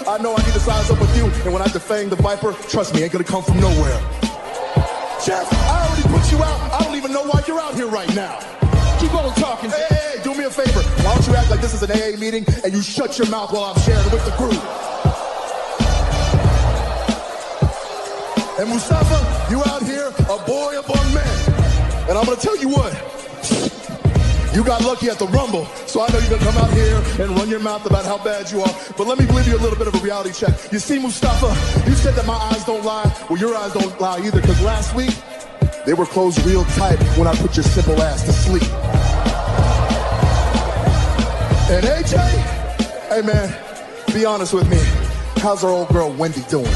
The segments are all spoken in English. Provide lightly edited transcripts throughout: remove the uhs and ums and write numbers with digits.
I know I need to size up with you, and when I defang the Viper, trust me, ain't gonna come from nowhere. Jeff, I already put you out. I don't even know why you're out here right now. Keep on talking. Hey, do me a favor. Why don't you act like this is an AA meeting and you shut your mouth while I'm sharing with the group? And Mustafa, you out here, a boy among men. And I'm gonna tell you what, you got lucky at the Rumble, so I know you're gonna come out here and run your mouth about how bad you are. But let me give you a little bit of a reality check. You see, Mustafa, you said that my eyes don't lie. Well, your eyes don't lie either, because last week, they were closed real tight when I put your simple ass to sleep. And AJ, hey man, be honest with me. How's our old girl Wendy doing?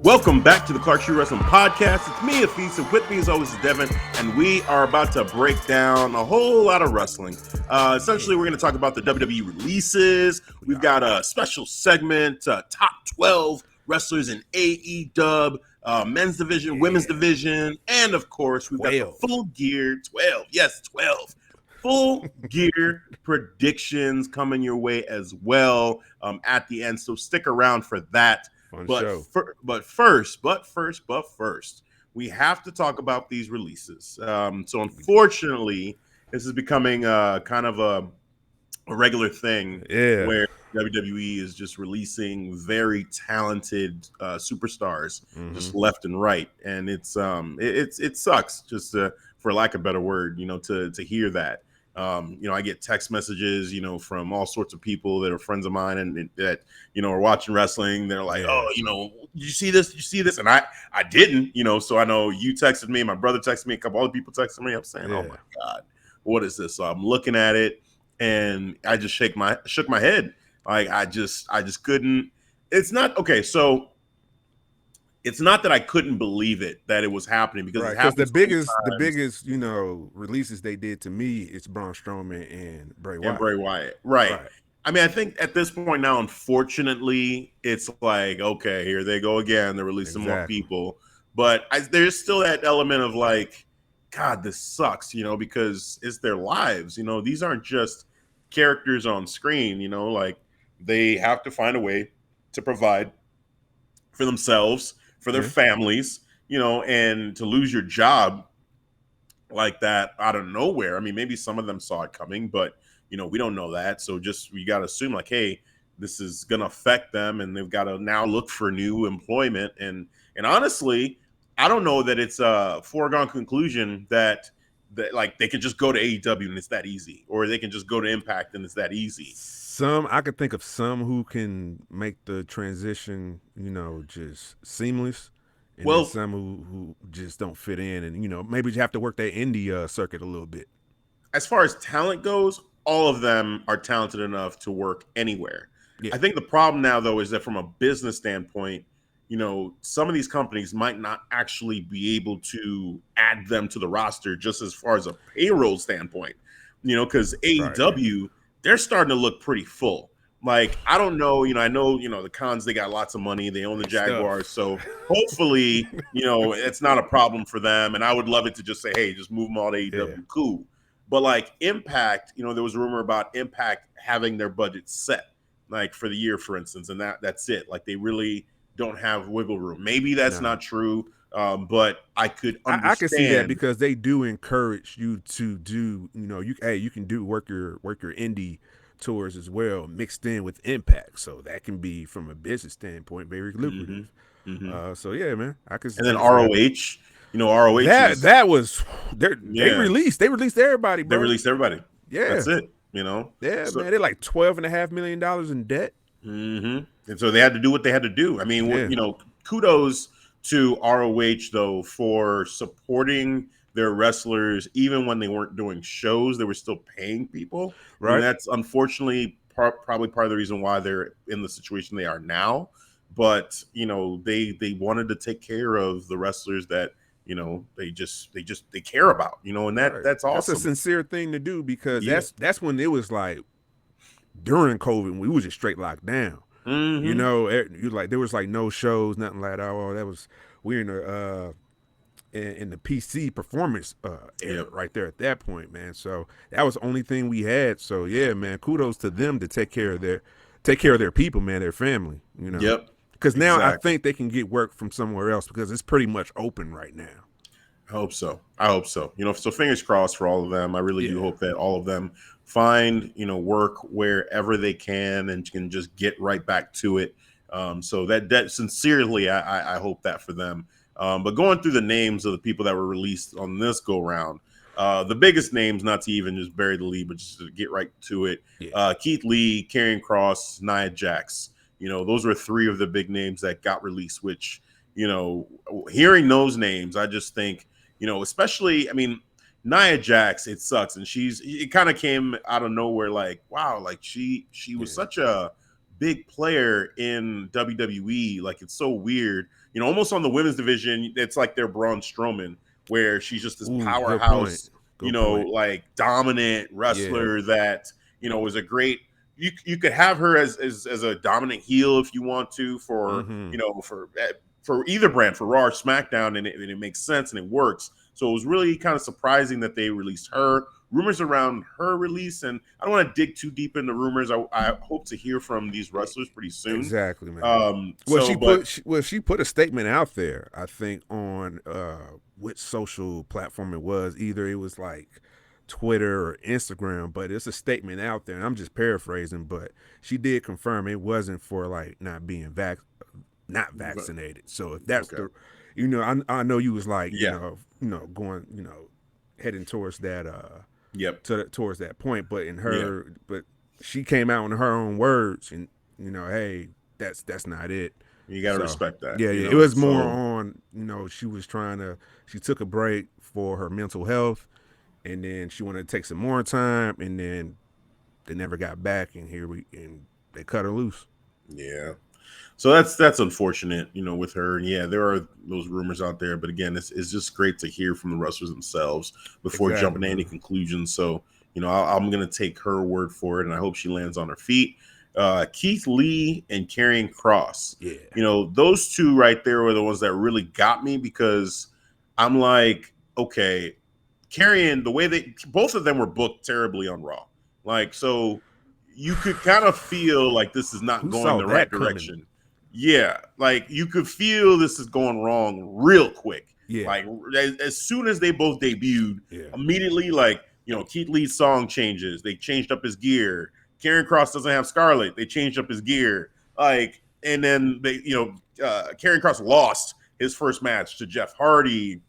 Welcome back to the Clark Street Wrestling Podcast. It's me, Hafeez, and with me as always is Devin, and we are about to break down a whole lot of wrestling. Essentially, we're going to talk about the WWE Releases. We've got a special segment, top 12 wrestlers in AEW, men's division, women's division, and of course, we've got the Full Gear 12. Yes, 12. Full Gear predictions coming your way as well at the end, so stick around for that. But first, we have to talk about these releases. So unfortunately, this is becoming kind of a regular thing where WWE is just releasing very talented superstars just left and right, and it sucks just for lack of a better word, to hear that. I get text messages, from all sorts of people that are friends of mine and that, are watching wrestling. They're like, oh, did you see this? Did you see this? And I didn't, so I know you texted me, my brother texted me, a couple other people texted me. I'm saying, oh my God, what is this? So I'm looking at it and I just shook my head. Like, I just couldn't. It's not okay. So it's not that I couldn't believe it that it was happening, because the biggest releases they did to me, it's Braun Strowman and Bray Wyatt. Right. I mean, I think at this point now, unfortunately, it's like, okay, here they go again. They're releasing more people, but there's still that element of like, God, this sucks, because it's their lives. These aren't just characters on screen. Like, they have to find a way to provide for themselves, for their families, and to lose your job like that out of nowhere. I mean, maybe some of them saw it coming, but, we don't know that. So we got to assume like, hey, this is going to affect them and they've got to now look for new employment. And honestly, I don't know that it's a foregone conclusion that like they can just go to AEW and it's that easy, or they can just go to Impact and it's that easy. I could think of some who can make the transition, just seamless. And then some who just don't fit in, and maybe you have to work that indie circuit a little bit. As far as talent goes, all of them are talented enough to work anywhere. Yeah. I think the problem now, though, is that from a business standpoint, some of these companies might not actually be able to add them to the roster just as far as a payroll standpoint, because AEW, they're starting to look pretty full. Like, I don't know, I know, the Khans, they got lots of money. They own the Jaguars. So hopefully, it's not a problem for them. And I would love it to just say, hey, just move them all to AEW. Yeah. Cool. But like Impact, there was a rumor about Impact having their budget set, like for the year, for instance. And that's it. Like, they really don't have wiggle room. Maybe that's not true. But I could understand. I can see that, because they do encourage you to do, you can do work your indie tours as well, mixed in with Impact, so that can be, from a business standpoint, very lucrative. So yeah, man, I could. And then ROH, ROH. That was they released everybody, bro. They released everybody. Yeah, that's it. Yeah, so, man, they're like $12.5 million in debt. And so they had to do what they had to do. I mean, kudos to ROH though for supporting their wrestlers, even when they weren't doing shows, they were still paying people. Right. And that's unfortunately probably part of the reason why they're in the situation they are now. But, they wanted to take care of the wrestlers that, they care about, and that's awesome. That's a sincere thing to do, because that's when it was like during COVID, we was just straight locked down. You know, you like there was like no shows, nothing like that. Oh, that was we're in the PC performance era Yep. right there at that point, man. So that was the only thing we had. So yeah, man, kudos to them to take care of their people, man, their family. You know, Yep. because now I Exactly. think they can get work from somewhere else because it's pretty much open right now. I hope so. I hope so. You know, so fingers crossed for all of them. I really do Yeah, hope that all of them find, work wherever they can and can just get right back to it. So that sincerely, I hope that for them. But going through the names of the people that were released on this go round, the biggest names, not to even just bury the lead, but just to get right to it. yeah, Keith Lee, Karrion Kross, Nia Jax. Those were three of the big names that got released, which, hearing those names, I just think, especially, I mean, Nia Jax, it sucks. And it kind of came out of nowhere, like, wow, like she was yeah. such a big player in WWE. Like, it's so weird, almost on the women's division. It's like they're Braun Strowman, where she's just this Ooh, good point. powerhouse, Good point. like dominant Yeah. wrestler that, was a great, you could have her as a dominant heel if you want to for, Mm-hmm. for either brand, for Raw or SmackDown, and it makes sense and it works. So it was really kind of surprising that they released her. Rumors around her release, and I don't want to dig too deep into rumors. I hope to hear from these wrestlers pretty soon. Exactly, man. But She put a statement out there. I think on which social platform it was. Either it was like Twitter or Instagram, but it's a statement out there. And I'm just paraphrasing, but she did confirm it wasn't for like not vaccinated. So if that's okay, I know you was like yeah, going heading towards that yep, towards that point, but yeah, but she came out in her own words and hey, that's not it. you got to So respect that, yeah, it was more So on she took a break for her mental health, and then she wanted to take some more time, and then they never got back, and they cut her loose. yeah. So that's unfortunate, with her. And yeah, there are those rumors out there, but again, it's just great to hear from the wrestlers themselves before Exactly, jumping to any man. conclusions. So I'm gonna take her word for it, and I hope she lands on her feet. Keith Lee and Karrion Kross, Yeah. those two right there were the ones that really got me because I'm like, okay, Karrion, the way both of them were booked terribly on Raw, like so. You could kind of feel like this is not Who going saw the right that coming? direction. Yeah, like you could feel this is going wrong real quick. Yeah. Like as soon as they both debuted, Yeah. immediately, like, Keith Lee's song changes. They changed up his gear. Karrion Kross doesn't have Scarlett. They changed up his gear. Like, and then Karrion Kross lost his first match to Jeff Hardy.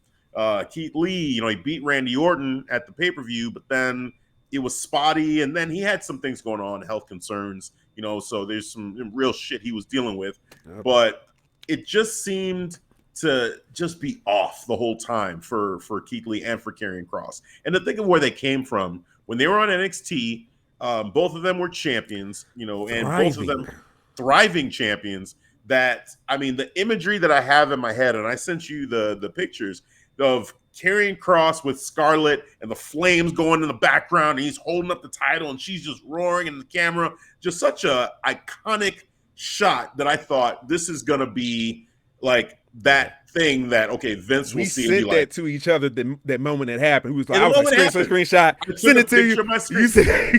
Keith Lee, he beat Randy Orton at the pay-per-view, but then it was spotty, and then he had some things going on, health concerns, so there's some real shit he was dealing with. Yep. But it just seemed to just be off the whole time for Keith Lee and for Karrion Kross. And to think of where they came from when they were on NXT, both of them were champions, and both of them thriving champions. That, I mean, the imagery that I have in my head, and I sent you the pictures of Karrion Kross with Scarlett and the flames going in the background, and he's holding up the title and she's just roaring in the camera. Just such a iconic shot that I thought this is gonna be like that thing that, okay, Vince will see and be sent like, that to each other that moment it happened. He was like, and I the was like, moment it happened, screenshot, I took send a it to picture you. of my screen. You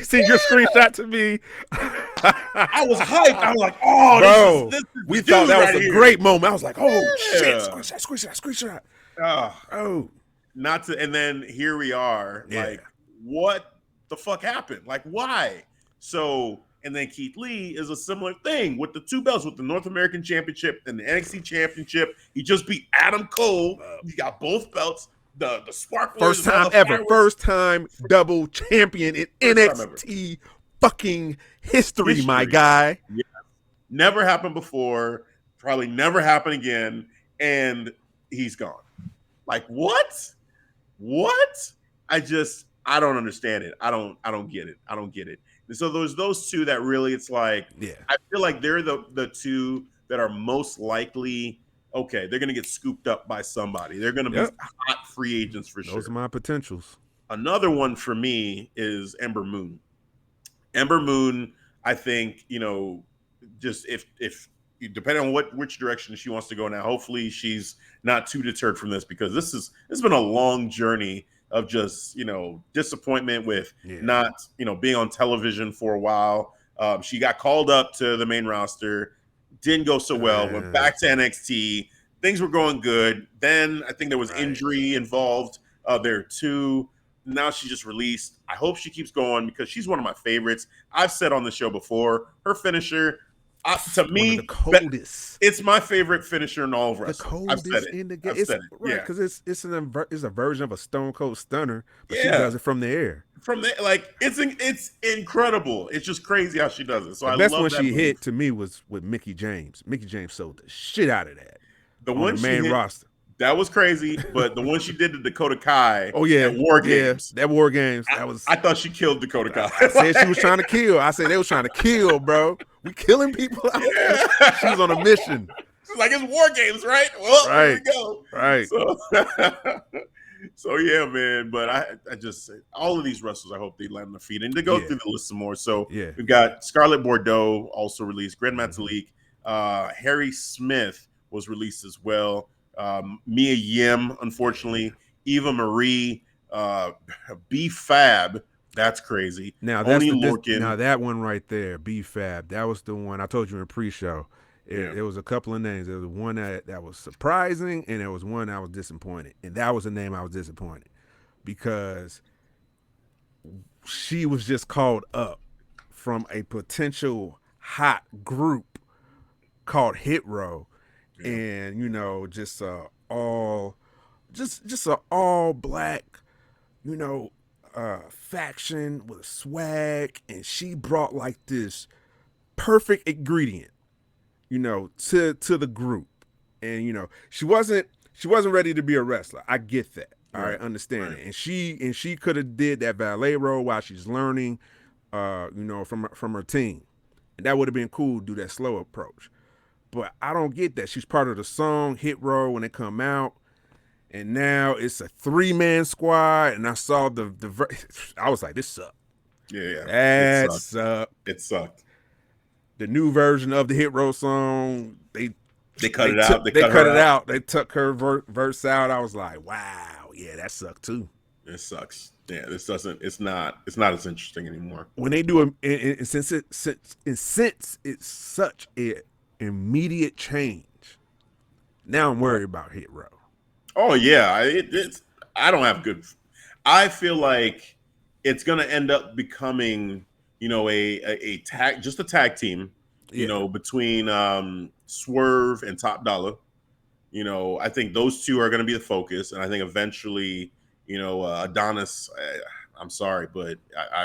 send your screenshot to me. I was hyped. I was like, oh, bro, this is we the thought dude that right was a here. great moment. I was like, oh shit, Yeah. screenshot. Oh, not to, and then here we are. Yeah. Like, what the fuck happened? Like, why? So, and then Keith Lee is a similar thing with the two belts, with the North American Championship and the NXT Championship. He just beat Adam Cole. He got both belts. The sparklers. First time ever. First time double champion in NXT fucking history, my guy. Yeah. Never happened before. Probably never happen again. And he's gone. Like, what? What? I don't understand it. I don't get it. I don't get it. And so there's those two that really, it's like, yeah, I feel like they're the two that are most likely, okay, they're going to get scooped up by somebody. They're going to be hot free agents for sure. Those are my potentials. Another one for me is Ember Moon. Ember Moon, I think, just if depending on which direction she wants to go now, hopefully she's not too deterred from this, because this has been a long journey of just disappointment with not being on television for a while. She got called up to the main roster, didn't go so well. Went back to NXT, things were going good. Then I think there was injury involved there too. Now she just released. I hope she keeps going because she's one of my favorites. I've said on the show before, her finisher, to me, the coldest. It's my favorite finisher in all of wrestling. The coldest in the game. Right, because it's a version of a Stone Cold Stunner, but she does it from the air. From there, like it's incredible. It's just crazy how she does it. So the best one she hit to me was with Mickie James. Mickie James sold the shit out of that. The one the main roster. That was crazy, but the one she did to Dakota Kai. At War Games. That War Games. I thought she killed Dakota Kai. I said she was trying to kill. I said they was trying to kill, bro. We killing people out here. She was on a mission. She's like, it's War Games, right? Well, here we go. Right. So yeah, man. But I just say all of these wrestlers, I hope they land on their feet. And to go through the list some more. So we've got Scarlett Bordeaux also released, Grand Metalik, Harry Smith was released as well. Mia Yim, unfortunately, Eva Marie, B-Fab, that's crazy. Now that one right there, B-Fab, that was the one I told you in pre-show. There was a couple of names. There was one that was surprising, and there was one that was disappointed. And that was the name I was disappointed because she was just called up from a potential hot group called Hit Row. And just all black, faction with swag, and she brought like this perfect ingredient, to the group, and she wasn't ready to be a wrestler. I get that. All right, understand it. And she could have did that valet role while she's learning, from her team, and that would have been cool to do that slow approach. But I don't get that. She's part of the song Hit Row when it come out, and now it's a 3-man squad. And I saw I was like, this sucked. Yeah, that sucked. It sucked. The new version of the Hit Row song, they cut it out. They cut it out. They took her verse out. I was like, wow, yeah, that sucked too. It sucks. Yeah, this doesn't. It's not as interesting anymore. When they do it, since it's such a immediate change, now I'm worried about Hit Row. Oh yeah, it's. I don't have good. I feel like it's gonna end up becoming, a tag, just a tag team, between Swerve and Top Dollar. I think those two are gonna be the focus, and I think eventually, Adonis. I'm sorry, but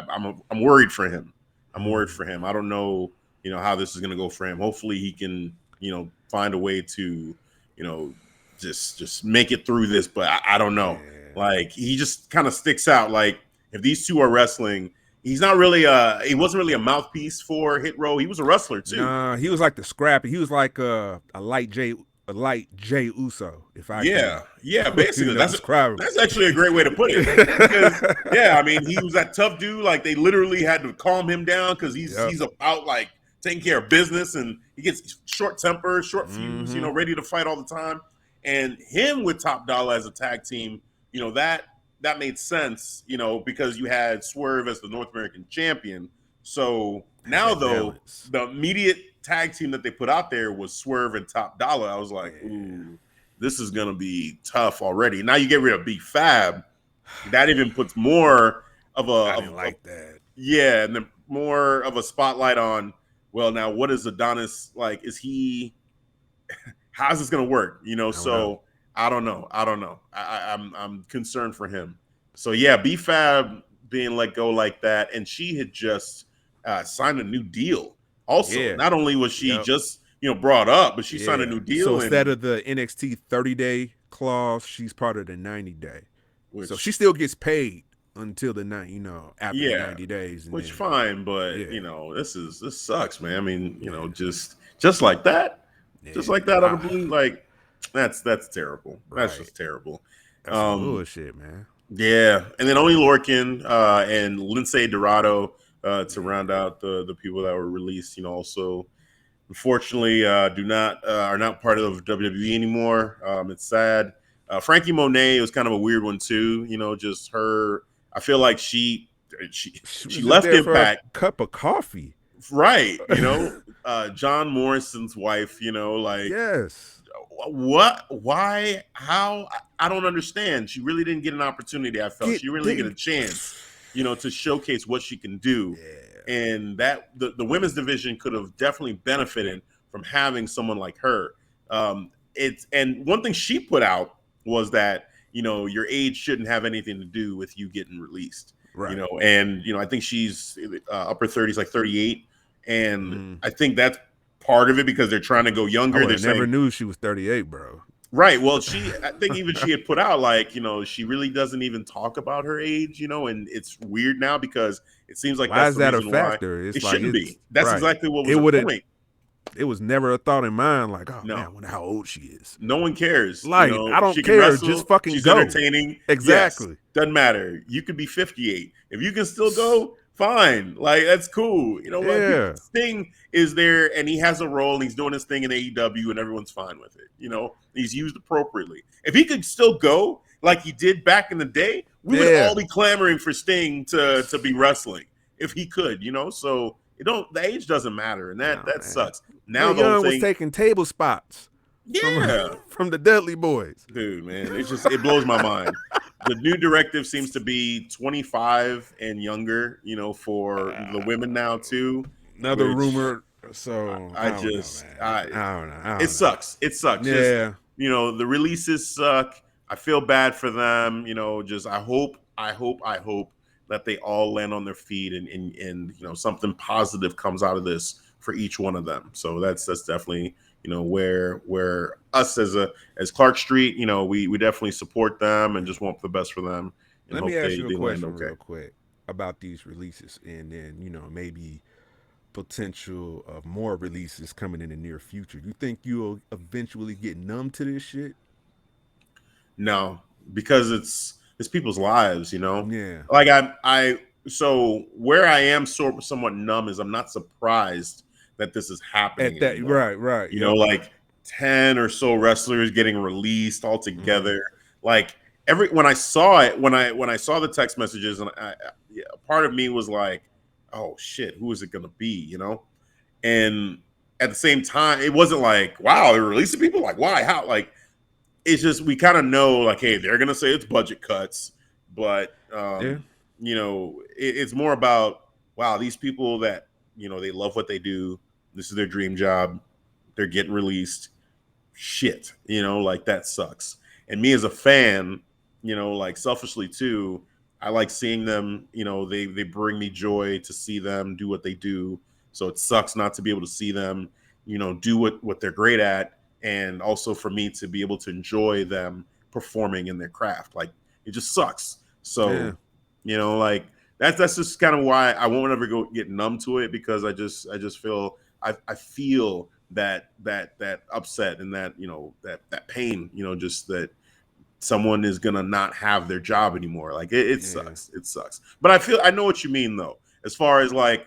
I'm worried for him. I'm worried for him. I don't know. How this is going to go for him. Hopefully he can, find a way to, just make it through this. But I don't know. Yeah. Like, he just kind of sticks out. Like, if these two are wrestling, he's not really he wasn't really a mouthpiece for Hit Row. He was a wrestler too. Nah, he was like the scrappy. He was like a light Jay Uso. If I basically that's actually a great way to put it. Because, he was that tough dude. Like, they literally had to calm him down because he's about like taking care of business, and he gets short temper, short fuse, ready to fight all the time. And him with Top Dollar as a tag team, that made sense, because you had Swerve as the North American champion. So now, though, the immediate tag team that they put out there was Swerve and Top Dollar. I was like, ooh, this is going to be tough already. Now you get rid of B-Fab. That even puts more of that. Yeah, and then more of a spotlight on, well, now what is Adonis like? Is he – how's this going to work? I don't know. I'm concerned for him. So, yeah, B-Fab being let go like that, and she had just signed a new deal. Also, not only was she just, brought up, but she signed a new deal. So instead of the NXT 30-day clause, she's part of the 90-day. So she still gets paid until the after the 90 days. Which fine, but this sucks, man. I mean, just like that, just like that out of the blue, like that's terrible. Right. That's just terrible. That's bullshit, man. Yeah, and then only Lorcan and Lindsay Dorado to round out the people that were released. Also, unfortunately are not part of WWE anymore. It's sad. Frankie Monet was kind of a weird one too. Just her. I feel like She she was just left there for a Impact. cup of coffee. Right. John Morrison's wife. Like Yes. what? Why? How? I don't understand. She really didn't get an opportunity. I felt she really didn't get a chance. To showcase what she can do. Yeah. And that the women's division could have definitely benefited from having someone like her. And one thing she put out was that your age shouldn't have anything to do with you getting released. Right. And I think she's upper 30s, like 38, and Mm. I think that's part of it because they're trying to go I younger. would They're have never saying, knew she was 38, bro. right. Well, I think even she had put out like, she really doesn't even talk about her age, and it's weird now because it seems like Why that's is the that a reason why factor? it It's like shouldn't it's be. That's right. exactly what It was would the have. point. It was never a thought in mind. Like, oh No. man, I wonder how old she is. No one cares. Like, I don't she can care. wrestle, Just fucking she's go. entertaining. Exactly. Yes, doesn't matter. You could be 58. If you can still go, fine. Like, that's cool. Yeah. Sting is there and he has a role and he's doing his thing in AEW and everyone's fine with it. He's used appropriately. If he could still go like he did back in the day, we would all be clamoring for Sting to be wrestling if he could, so the age doesn't matter, and that sucks. Now Mae the whole Young thing was taking table spots. Yeah. From the Dudley Boys. Dude, man, it blows my mind. The new directive seems to be 25 and younger, for the women now too. Another rumor. So I don't just, know, man. I don't know. it sucks. It sucks. Yeah. Just, the releases suck. I feel bad for them. Just I hope that they all land on their feet and something positive comes out of this for each one of them. So that's definitely where us as Clark Street, we definitely support them and just want the best for them. And Let me ask you a question okay. real quick about these releases, and then maybe potential of more releases coming in the near future. You think you'll eventually get numb to this shit? No, because it's people's lives, Yeah. Like so where I am somewhat numb is I'm not surprised that this is happening. At that, anymore. right. Like 10 or so wrestlers getting released all together. Like when I saw it, when I saw the text messages, and part of me was like, oh shit, who is it gonna be? And at the same time, it wasn't like, wow, they're releasing people. Like, why? How? Like, it's just we kind of know, like, hey, they're gonna say it's budget cuts, but it's more about, wow, these people that they love what they do. This is their dream job. They're getting released. Shit, like that sucks. And me as a fan, like selfishly too, I like seeing them. They bring me joy to see them do what they do. So it sucks not to be able to see them, do what they're great at, and also for me to be able to enjoy them performing in their craft. Like, it just sucks. So, like that's just kind of why I won't ever get numb to it, because I just feel I feel that upset and that that pain, just that someone is gonna not have their job anymore. Like it sucks. It sucks. But I know what you mean though, as far as like,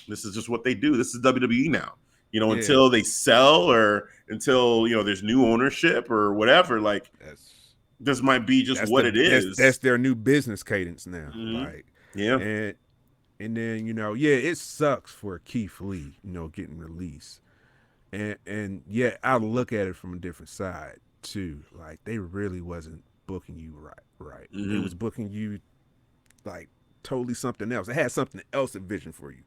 this is just what they do. This is WWE now. Until they sell or until there's new ownership or whatever. Like, this might be just what it is. That's their new business cadence now. Like, yeah. And then it sucks for Keith Lee, getting released. And I look at it from a different side too. Like, they really wasn't booking you right. They was booking you like totally something else. It had something else envisioned for you.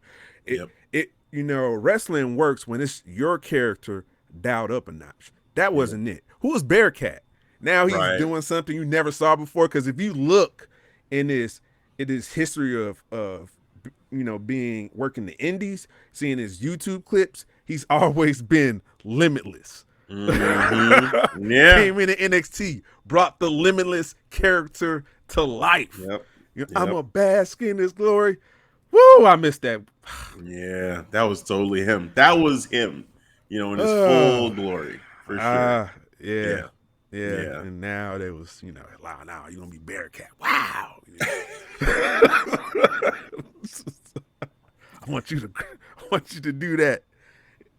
It wrestling works when it's your character dialed up a notch. That wasn't it. Who was Bearcat? Now he's doing something you never saw before. Because if you look in his history of being working the indies, seeing his YouTube clips, he's always been limitless. Came into NXT, brought the limitless character to life. I'm a bask in his glory. Woo, I missed that. Yeah, that was totally him. That was him, in his full glory, for sure. Yeah. And now they was, now you're gonna be Bearcat. Wow. I want you to do that.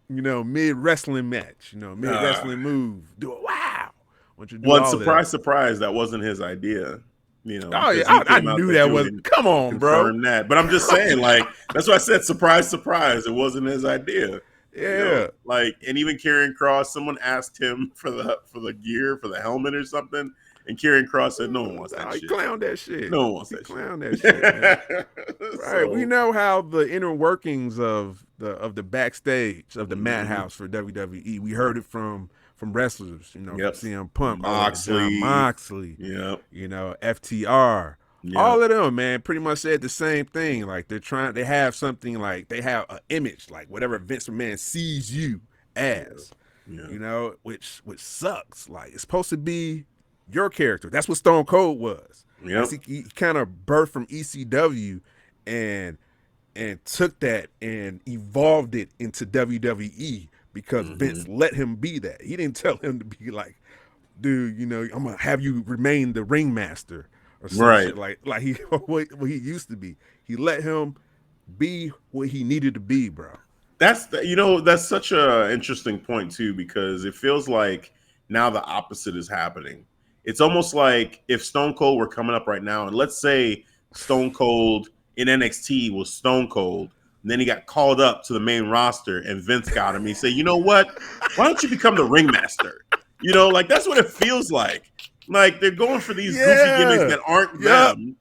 mid wrestling match, mid wrestling move. Do it. Wow. Want you to do Well, all that. surprise, that wasn't his idea. Oh yeah, Because he I came out knew there that too was. and Come on, bro. confirmed that. But I'm just saying, like, that's why I said surprise. It wasn't his idea. Yeah. And even Karrion Kross, someone asked him for the gear, for the helmet or something, and Karrion Kross said, "No one wants that He shit. clowned that shit. No one wants He that clowned shit." that shit, man. Right. So, We know how the inner workings of the backstage of the madhouse for WWE. We heard it from wrestlers, from CM Punk, John Moxley, FTR. All of them, man, pretty much said the same thing. Like they have something, like they have an image, like whatever Vince McMahon sees you as, which sucks. Like it's supposed to be your character. That's what Stone Cold was. He kind of birthed from ECW and took that and evolved it into WWE because Vince let him be that. He didn't tell him to be like, dude, I'm gonna have you remain the ringmaster or some shit like he what he used to be. He let him be what he needed to be, bro. That's such a interesting point too, because it feels like now the opposite is happening. It's almost like if Stone Cold were coming up right now, and let's say Stone Cold in NXT was Stone Cold, and then he got called up to the main roster, and Vince got him. He said, "You know what? Why don't you become the ringmaster?" Like that's what it feels like. Like they're going for these goofy gimmicks that aren't them.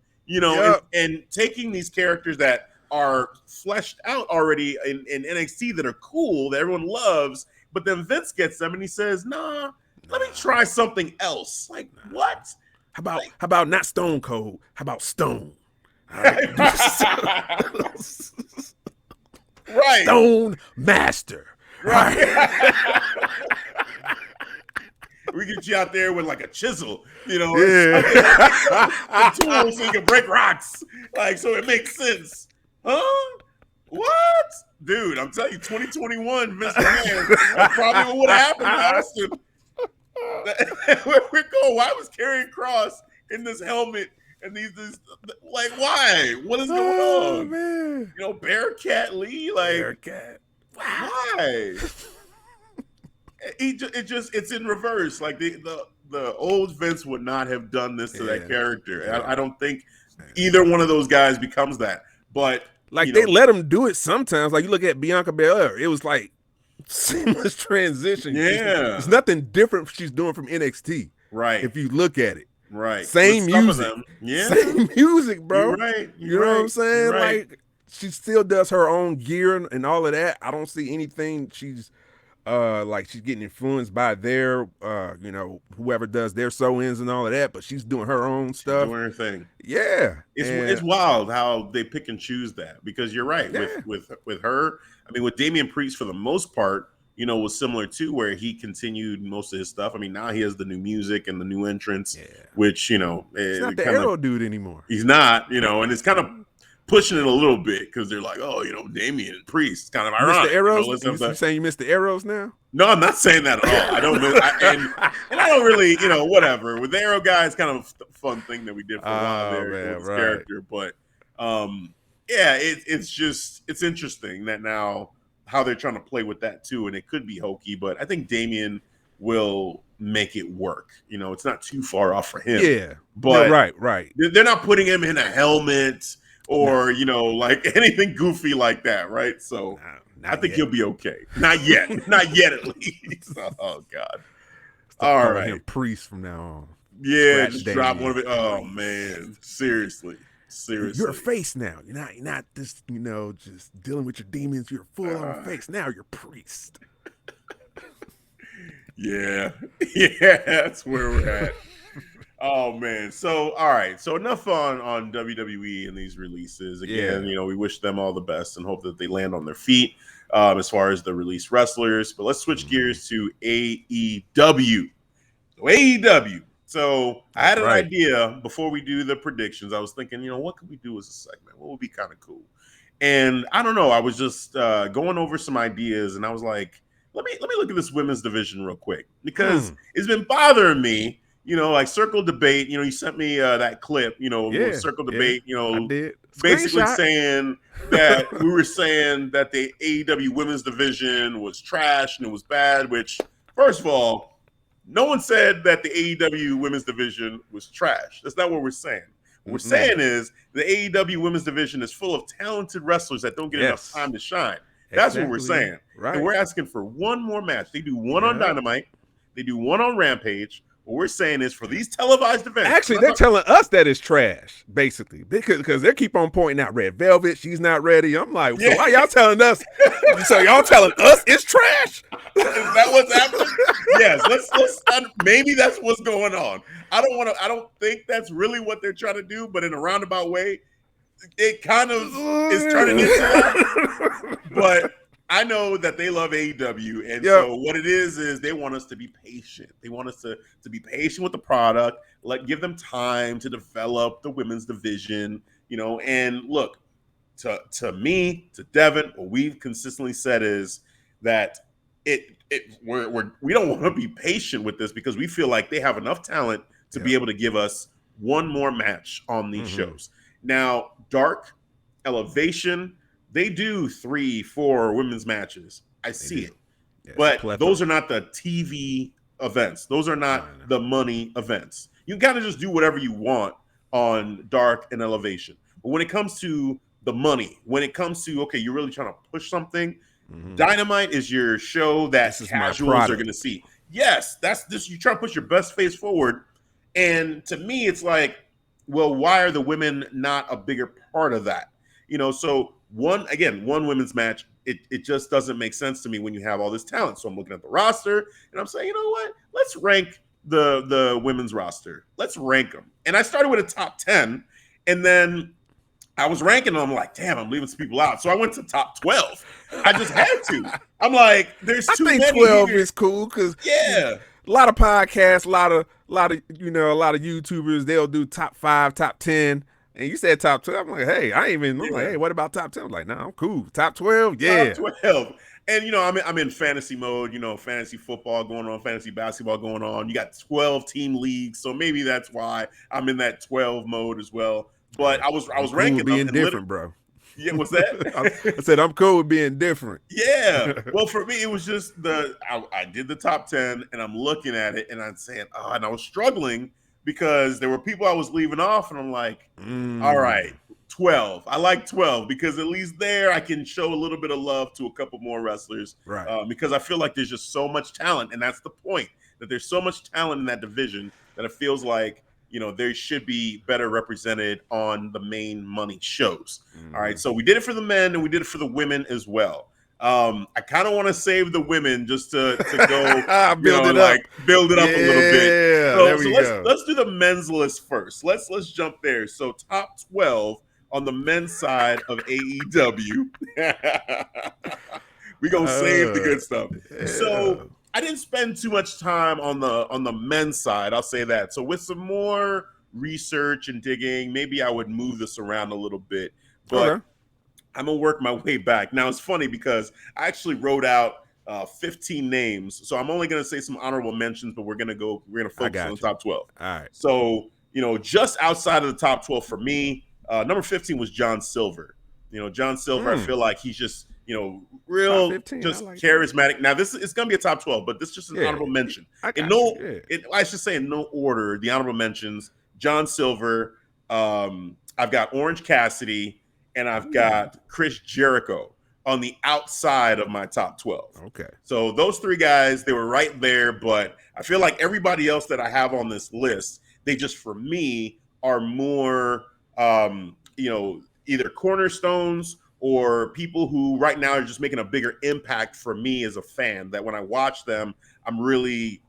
And taking these characters that are fleshed out already in NXT that are cool, that everyone loves, but then Vince gets them and he says, "Nah, let me try something else." Like, what? How about not Stone Cold? How about Stone? Right. Right. Stone Master. Right. We get you out there with like a chisel, tools so you can break rocks. Like, so it makes sense. Huh? What? Dude, I'm telling you, 2021, Vince McMahon, that's probably what would have happened to Austin. We're going, why was Karrion Kross in this helmet and these like, why? What is going on? Man. Bearcat Lee, like, Bearcat. Why? It's in reverse. Like the old Vince would not have done this to that character. Yeah. I don't think either one of those guys becomes that. But like they let him do it sometimes. Like you look at Bianca Belair, it was like seamless transition. Yeah, it's nothing different she's doing from NXT. Right. If you look at it. Right. Same music. Same music, bro. You're right. You know what I'm saying? Like she still does her own gear and all of that. I don't see anything she's like she's getting influenced by their whoever does their sew-ins and all of that, but she's doing her own stuff. She's doing her thing. Yeah. It's wild how they pick and choose that, because you're right. With her, I mean, with Damian Priest for the most part, was similar too, where he continued most of his stuff. I mean, now he has the new music and the new entrance, which, he's not the Arrow dude anymore. He's not, and it's kind of pushing it a little bit because they're like, oh, Damian and Priest, kind of ironic. Mr. Arrows? You saying you missed the Arrows now? No, I'm not saying that at all. I don't miss, and I don't really, whatever. With the Arrow guy, it's kind of a fun thing that we did for a while there with his character. But it's interesting that now how they're trying to play with that too, and it could be hokey, but I think Damian will make it work. It's not too far off for him. Yeah, but right. They're not putting him in a helmet or like anything goofy like that, right? So I think he'll be okay. Not yet, at least. Oh God! All right, him Priest from now on. Yeah, just drop one of it. Oh man, seriously. You're a face now. You're not just just dealing with your demons. You're full on face now. You're Priest. Yeah, that's where we're at. Oh man. So all right. So enough on WWE and these releases. Again, we wish them all the best and hope that they land on their feet as far as the released wrestlers. But let's switch gears to AEW. So AEW. So I had an idea before we do the predictions. I was thinking, what could we do as a segment? What would be kind of cool? And I don't know. I was just going over some ideas, and I was like, let me look at this women's division real quick, because it's been bothering me. like Circle Debate, you sent me that clip, Yeah, Circle yeah, Debate, I did. basically Screenshot. saying that we were saying that the AEW women's division was trash and it was bad, which, first of all, no one said that the AEW women's division was trash. That's not what we're saying. What we're saying is the AEW women's division is full of talented wrestlers that don't get enough time to shine. That's what we're Exactly. saying. Right. And we're asking for one more match. They do one on Dynamite. They do one on Rampage. What we're saying is for these televised events. Actually, they're telling us that it's trash, basically, because they keep on pointing out Red Velvet. She's not ready. I'm like, so why y'all telling us? So y'all telling us it's trash? Is that what's happening? Yes. Let's maybe that's what's going on. I don't think that's really what they're trying to do, but in a roundabout way, it kind of is turning into that. But I know that they love AEW, and so what it is they want us to be patient. They want us to be patient with the product, give them time to develop the women's division, and look, to me, to Devin, what we've consistently said is that we don't want to be patient with this because we feel like they have enough talent to be able to give us one more match on these shows. Now, Dark, Elevation, they do 3-4 women's matches. I see it. But those are not the TV events. Those are not the money events. You kind of just do whatever you want on Dark and Elevation. But when it comes to the money, when it comes to, okay, you're really trying to push something, Dynamite is your show that casuals are going to see. Yes, that's this. You try to push your best face forward. And to me, it's like, well, why are the women not a bigger part of that? So one women's match, it just doesn't make sense to me when you have all this talent. So I'm looking at the roster and I'm saying, you know what? Let's rank the women's roster. Let's rank them. And I started with a top 10, and then I was ranking them. I'm like, damn, I'm leaving some people out. So I went to top 12. I just had to. I'm like, there's too many. I think 12 here. is cool because a lot of podcasts, a lot of YouTubers, they'll do top 5, top 10. And you said top 12. I'm like, hey, I'm like, hey, what about top 10? I'm like, nah, I'm cool. Top 12, yeah. Top 12. And, I'm in fantasy mode, fantasy football going on, fantasy basketball going on. You got 12-team leagues. So maybe that's why I'm in that 12 mode as well. But I was ranking being different, bro. Yeah, what's that? I said I'm cool with being different. Yeah. Well, for me, it was just I did the top 10, and I'm looking at it, and I'm saying, and I was struggling because there were people I was leaving off, and I'm like, all right, 12. I like 12 because at least there I can show a little bit of love to a couple more wrestlers. Right. Because I feel like there's just so much talent, and that's the point, that there's so much talent in that division that it feels like, they should be better represented on the main money shows. All right. So we did it for the men and we did it for the women as well. I kind of want to save the women just to go build it up a little bit. So let's do the men's list first. Let's jump there. So top 12 on the men's side of AEW. We're gonna save the good stuff. So I didn't spend too much time on the men's side. I'll say that. So with some more research and digging, maybe I would move this around a little bit. But I'm gonna work my way back. Now it's funny because I actually wrote out 15 names. So I'm only gonna say some honorable mentions, but we're gonna focus on the top 12. All right. So just outside of the top 12 for me, number 15 was John Silver. John Silver. I feel like he's just real 15, just like charismatic. That. Now this is going to be a top 12, but this is just an honorable mention. I should say in no order. The honorable mentions: John Silver. I've got Orange Cassidy, and I've got Chris Jericho on the outside of my top 12. Okay. So those three guys, they were right there, but I feel like everybody else that I have on this list, they just for me are more, either cornerstones or people who right now are just making a bigger impact for me as a fan, that when I watch them, I'm really,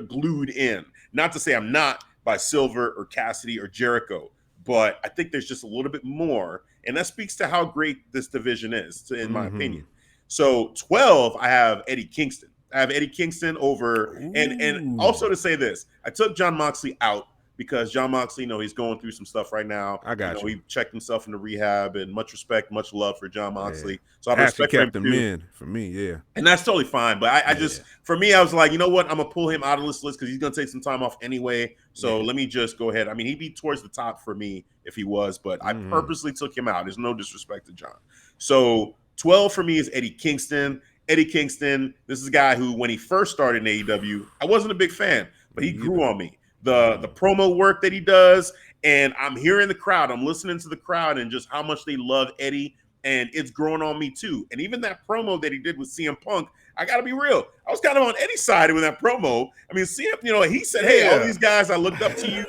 glued in. Not to say I'm not by Silver or Cassidy or Jericho, but I think there's just a little bit more. And that speaks to how great this division is, in my opinion. So 12, I have Eddie Kingston. I have Eddie Kingston over, and also to say this, I took Jon Moxley out because Jon Moxley, he's going through some stuff right now. I got you. He checked himself into rehab, and much respect, much love for Jon Moxley. Yeah. So I have Actually respect for him kept him too. in for me, yeah. And that's totally fine. But I just, for me, I was like, you know what? I'm going to pull him out of this list because he's going to take some time off anyway. So let me just go ahead. I mean, he'd be towards the top for me if he was, but I purposely took him out. There's no disrespect to Jon. So 12 for me is Eddie Kingston. Eddie Kingston, this is a guy who, when he first started in AEW, I wasn't a big fan, but he grew on me. The promo work that he does, and I'm hearing the crowd. I'm listening to the crowd and just how much they love Eddie, and it's growing on me too. And even that promo that he did with CM Punk, I got to be real. I was kind of on Eddie's side with that promo. I mean, CM, he said, hey, all these guys, I looked up to you,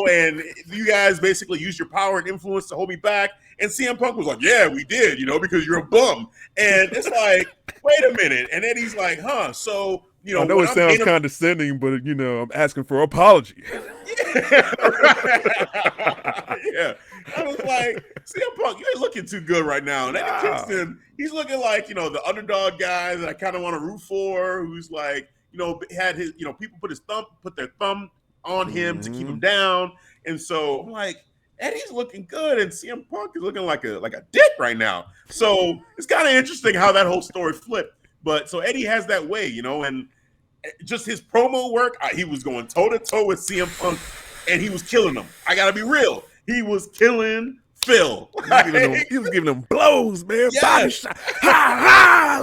and you guys basically used your power and influence to hold me back. And CM Punk was like, yeah, we did, because you're a bum. And it's like, wait a minute. And Eddie's like, huh, so, I know it sounds condescending, but, I'm asking for apology. Yeah. Yeah. I was like, CM Punk, you're looking too good right now. And Eddie Kingston, he's looking like, the underdog guy that I kind of want to root for, who's like, had his, people put their thumb on him to keep him down. And so I'm like, Eddie's looking good, and CM Punk is looking like a dick right now. So it's kind of interesting how that whole story flipped. But so Eddie has that way, and just his promo work, he was going toe-to-toe with CM Punk, and he was killing him. I got to be real. He was killing Phil. He was giving them blows, man. Yes. Body shot. Ha, ha.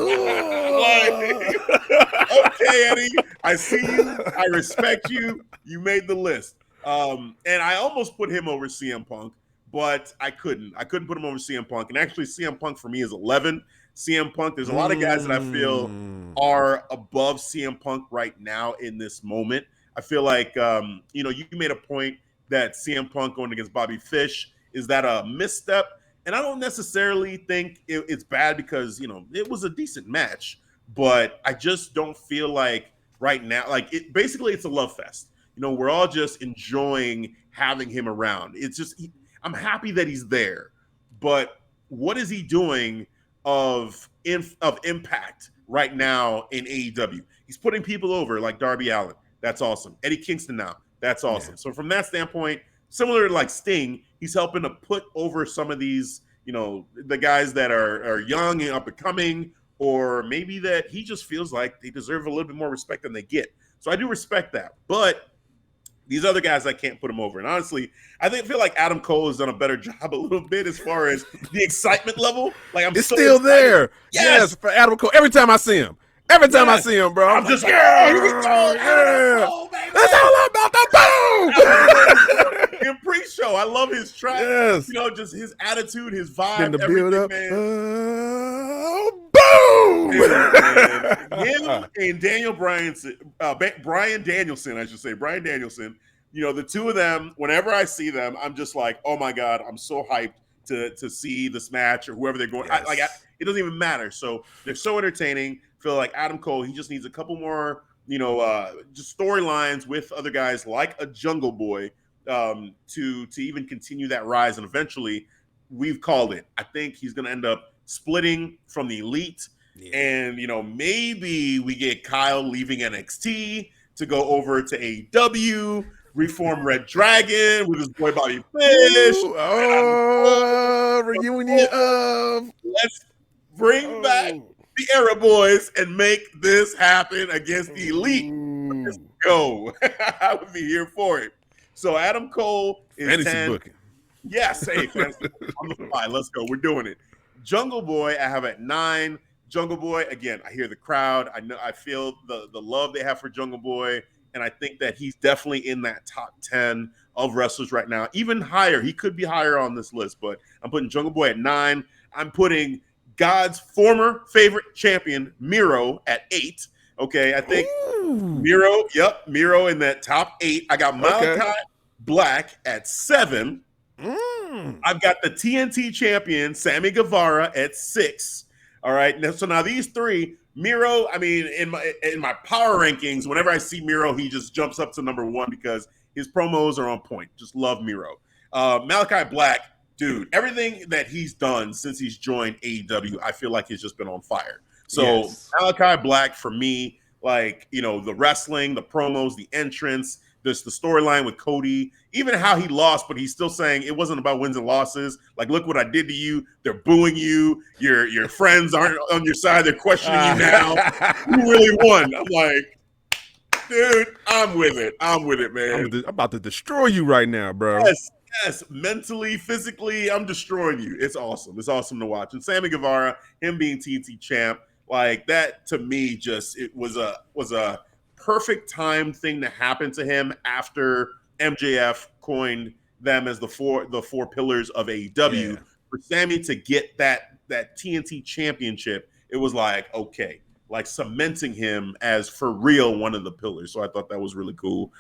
Okay, Eddie, I see you. I respect you. You made the list. And I almost put him over CM Punk, but I couldn't. I couldn't put him over CM Punk. And actually, CM Punk for me is 11. CM Punk, there's a lot of guys that I feel are above CM Punk right now in this moment. I feel like, you made a point that CM Punk going against Bobby Fish, is that a misstep? And I don't necessarily think it's bad because, it was a decent match, but I just don't feel like right now, basically it's a love fest. We're all just enjoying having him around. It's just, I'm happy that he's there, but what is he doing of impact right now in AEW? He's putting people over like Darby Allin. That's awesome. Eddie Kingston now. That's awesome. Yeah. So from that standpoint, similar to like Sting, he's helping to put over some of these, the guys that are young and up and coming, or maybe that he just feels like they deserve a little bit more respect than they get. So I do respect that. But these other guys, I can't put them over. And honestly, I feel like Adam Cole has done a better job a little bit as far as the excitement level. Like it's so still excited. There. Yes, for Adam Cole. Every time I see him, bro, I'm just like, oh, baby. That's all about the boom. In pre-show, I love his track. Yes. Just his attitude, his vibe, then the build up. Boom! Him and Brian Danielson, I should say, Brian Danielson. The two of them, whenever I see them, I'm just like, oh my God, I'm so hyped to see this match or whoever they're going. Yes. It doesn't even matter. So they're so entertaining. Feel like Adam Cole, he just needs a couple more, just storylines with other guys like a Jungle Boy to even continue that rise. And eventually, we've called it. I think he's going to end up splitting from the Elite. Yeah. And, maybe we get Kyle leaving NXT to go over to AEW, reform Red Dragon with his boy Bobby Fish. Reunion of. Let's bring back the Era Boys and make this happen against the Elite. Let's go. I would be here for it. So Adam Cole is fantasy 10. Booking. Yes, hey, fantasy. On the fly. Let's go. We're doing it. Jungle Boy, I have at 9. Jungle Boy, again, I hear the crowd. I feel the love they have for Jungle Boy, and I think that he's definitely in that top 10 of wrestlers right now. Even higher. He could be higher on this list, but I'm putting Jungle Boy at 9. I'm putting God's former favorite champion, Miro, at 8. Okay, I think Miro in that top 8. I got Malachi Black at 7. I've got the TNT champion, Sammy Guevara, at 6. All right. Now these three, Miro, I mean, in my power rankings, whenever I see Miro, he just jumps up to number 1 because his promos are on point. Just love Miro. Malachi Black, dude, everything that he's done since he's joined AEW, I feel like he's just been on fire. So Malachi Black, for me, the wrestling, the promos, the entrance, the storyline with Cody, even how he lost, but he's still saying it wasn't about wins and losses. Like, look what I did to you. They're booing you. Your friends aren't on your side. They're questioning you now. Who really won? I'm like, dude, I'm with it. I'm with it, man. I'm about to destroy you right now, bro. Yes. Mentally, physically, I'm destroying you. It's awesome. It's awesome to watch. And Sammy Guevara, him being TNT champ, like that to me, it was a perfect time thing to happen to him after MJF coined them as the four pillars of AEW. Yeah. For Sammy to get that TNT championship, it was like, okay, like cementing him as for real one of the pillars. So I thought that was really cool.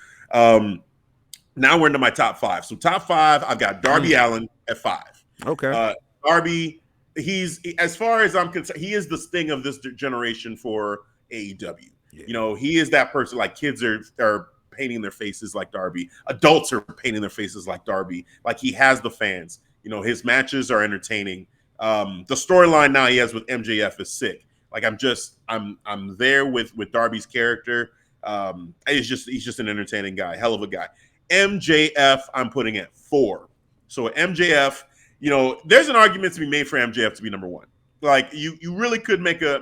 Now we're into my top 5. So top 5, I've got Darby Allin at 5. Okay. Darby, he's, as far as I'm concerned, he is the Sting of this generation for AEW. Yeah. You know, he is that person. Like, kids are painting their faces like Darby. Adults are painting their faces like Darby. Like, he has the fans. You know, his matches are entertaining. The storyline now he has with MJF is sick. Like, I'm there with Darby's character. He's just an entertaining guy, hell of a guy. MJF, I'm putting at 4. So MJF, you know, there's an argument to be made for MJF to be number 1. Like, you really could make a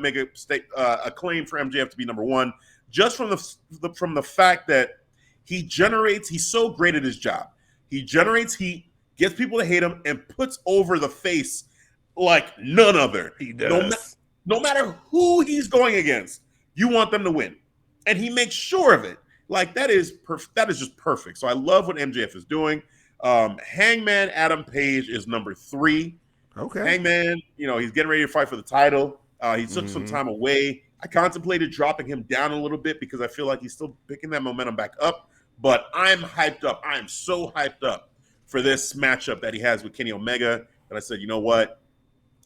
claim for MJF to be number 1, just from the fact that he's so great at his job. He generates heat, gets people to hate him, and puts over the face like none other. He does. No matter who he's going against, you want them to win, and he makes sure of it. Like, that is just perfect. So I love what MJF is doing. Hangman Adam Page is number 3. Okay. Hangman, you know, he's getting ready to fight for the title. He took some time away. I contemplated dropping him down a little bit because I feel like he's still picking that momentum back up. But I'm hyped up. I am so hyped up for this matchup that he has with Kenny Omega that I said, you know what?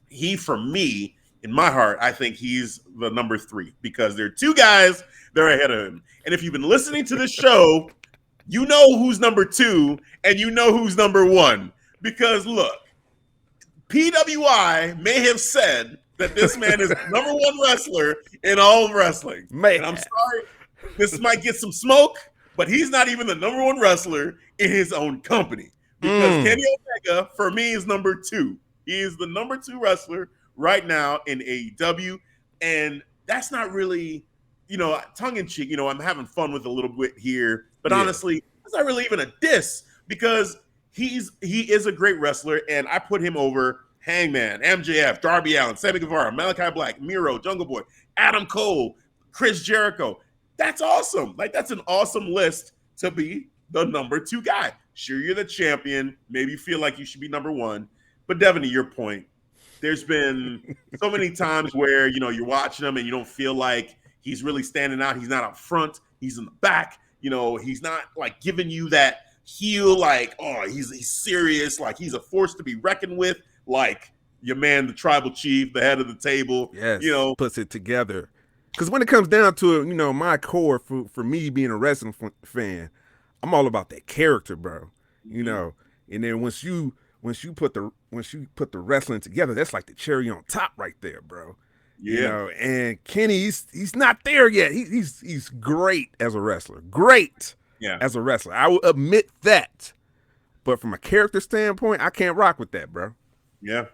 He, for me, in my heart, I think he's the number 3 because there are 2 guys that are ahead of him. And if you've been listening to this show, you know who's number 2 and you know who's number 1. Because look, PWI may have said that this man is number 1 wrestler in all of wrestling. Man. And I'm sorry, this might get some smoke, but he's not even the number 1 wrestler in his own company. Because Kenny Omega, for me, is number 2. He is the number 2 wrestler right now in AEW. And that's not really, you know, tongue-in-cheek. You know, I'm having fun with a little bit here. But honestly, it's not really even a diss because he is a great wrestler, and I put him over Hangman, MJF, Darby Allin, Sammy Guevara, Malachi Black, Miro, Jungle Boy, Adam Cole, Chris Jericho. That's awesome. Like, that's an awesome list to be the number 2 guy. Sure, you're the champion. Maybe you feel like you should be number 1. But Devin, to your point, there's been so many times where, you know, you're watching him and you don't feel like he's really standing out. He's not up front. He's in the back. You know, he's not like giving you that heel, like, oh, he's serious. Like, he's a force to be reckoned with. Like your man, the tribal chief, the head of the table. Yes, you know, puts it together. Because when it comes down to it, you know, my core for me being a wrestling fan, I'm all about that character, bro. You know, and then once you put the wrestling together, that's like the cherry on top right there, bro. Yeah. You know, and Kenny, he's not there yet. He's great as a wrestler. Great. Yeah. As a wrestler. I will admit that. But from a character standpoint, I can't rock with that, bro. Yeah.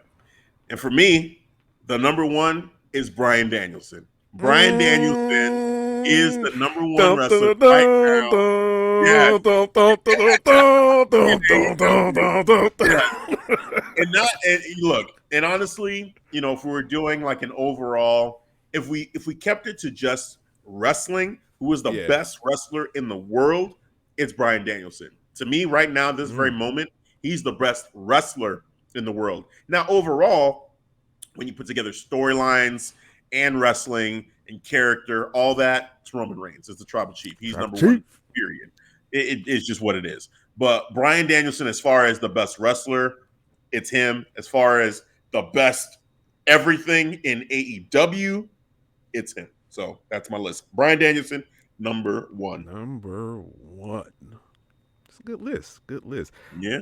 And for me, the number 1 is Bryan Danielson. Bryan Danielson is the number 1 wrestler right now. And look, and honestly, you know, if we were doing like an overall, if we kept it to just wrestling, who is the best wrestler in the world, it's Bryan Danielson. To me, right now, this very moment, he's the best wrestler in the world. Now, overall, when you put together storylines and wrestling and character, all that, it's Roman Reigns. It's the tribal chief. He's number 1, period. It's just what it is. But Bryan Danielson, as far as the best wrestler, it's him. As far as the best everything in AEW, it's him. So that's my list. Bryan Danielson, number 1. Number 1. It's a good list. Good list. Yeah.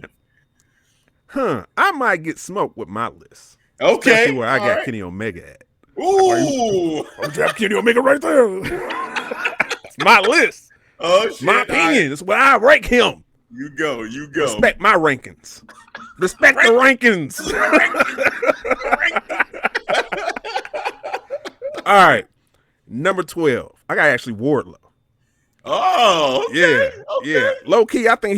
I might get smoked with my list. Okay. Especially where I got Kenny Omega at. Ooh. I'm dropping Kenny Omega right there. It's my list. Oh shit! My opinion. That's where I rank him. You go. Respect my rankings. Respect the rankings. All right, number 12. I got actually Wardlow. Oh, okay. Yeah. Low key, I think